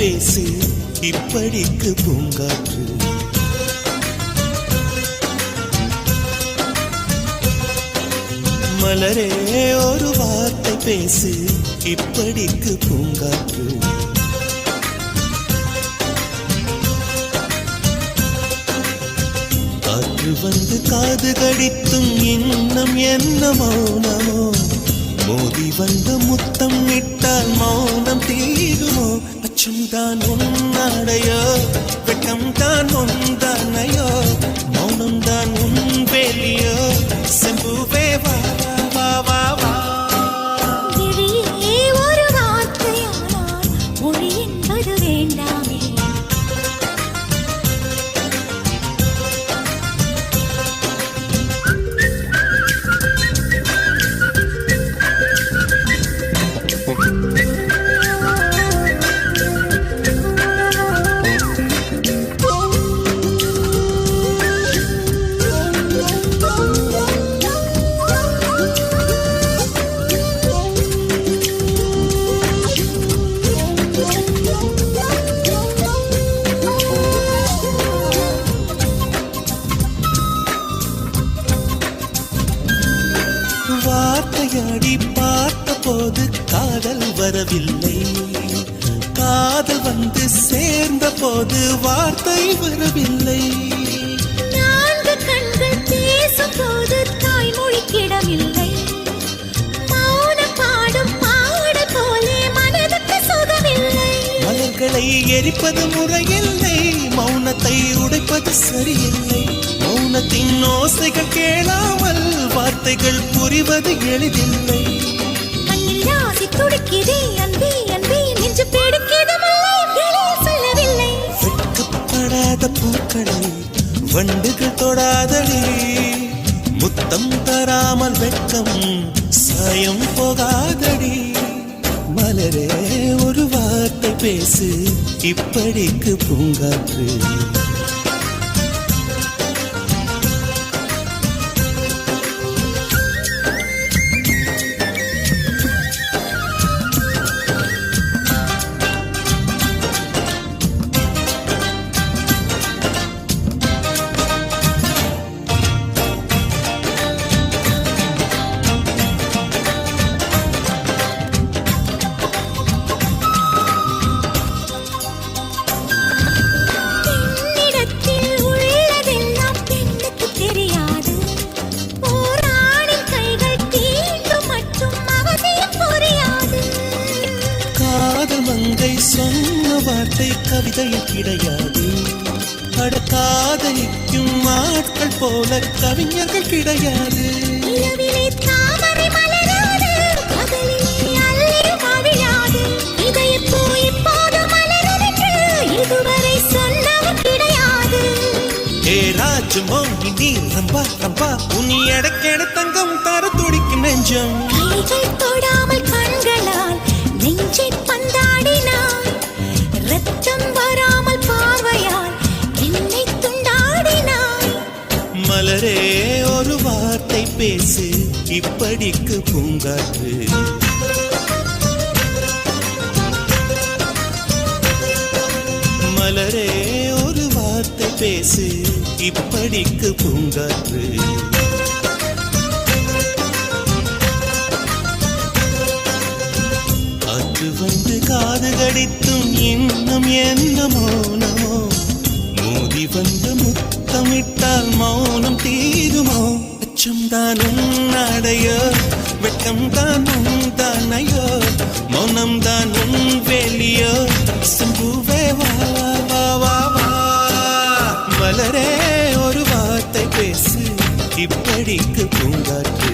பேசு இப்படிக்கு பூங்காற்று. மலரே ஒரு வார்த்தை பேசு இப்படிக்கு பூங்காற்று. காற்று வந்து காது கடித்தும் இன்னும் என்ன மௌனமோ, மோதி வந்த முத்தம் இட்டால் மௌனம் தீருமோ. அச்சம்தான் உன்னாடையோ, வெட்கம்தான் உந்தானையோ, மௌனம் தான் உன் வேலியோ. செம்புவே வா வா வா வா. ஒரு வார்த்தையானால் மொழி என்பது வேண்டாமே. வார்த்தையாடி பார்த்த போது காதல் வரவில்லை, காதல் வந்து சேர்ந்த போது வார்த்தை வரவில்லை. நான்கு கண்கள் பேசும் போது தாய்மொழி கிடமில்லை, மௌன பாடும் பாட போலே மனதுக்கு சுகமில்லை. மலர்களை எரிப்பது முறையில்லை, மௌனத்தை உடைப்பது சரியில்லை. மௌனத்தின் ஓசைகள் கேளாமல் வார்த்தைகள் புரிவது எளிதில்லை. கண்ணில் ஆசை துடிக்குதே அன்பே அன்பே, நெஞ்சு பிடிக்குது மல்லை வெளியே சொல்லவில்லை. வெட்கப்படாத பூக்களை வண்டுகள் தொடாதடி, முத்தம் தராமல் வெட்கம் சாயம் போகாதடி. மலரே ஒரு வார்த்தை பேசு இப்படிக்கு பூங்காற்று. சொன்ன வார்த்தை கவிதையில் கிடையாது, காதலிக்கும் ஆட்கள் போல கவிஞர்கள் கிடையாது. நீ ரம்பா ரம்பா உன் எடக்கெட தங்கம் தர துடிக்கும் நெஞ்சம். தொடாமல் கண்களால் நெஞ்சை பந்தாடினாய், ரத்தம் வராமல் பார்வையால் என்னை துண்டாடினாய். மலரே ஒரு வார்த்தை பேசு இப்படிக்கு பூங்காற்று. மலரே ஒரு வார்த்தை பேசு இப்படிக்கு பூங்காற்று. காற்று வந்து காது கடித்தும் இன்னும் என்ன மௌனமோ, மோதி வந்து முத்தமிட்டால் மௌனம் தீருமோ. அச்சம்தான் உன்னாடையோ, வெட்கம்தான் உந்தானையோ, மௌனம்தான் உன் வேலியோ. செம்புவே வா வா வா வா. மலரே ஒரு வார்த்தை பேசு இப்படிக்கு பூங்காற்று.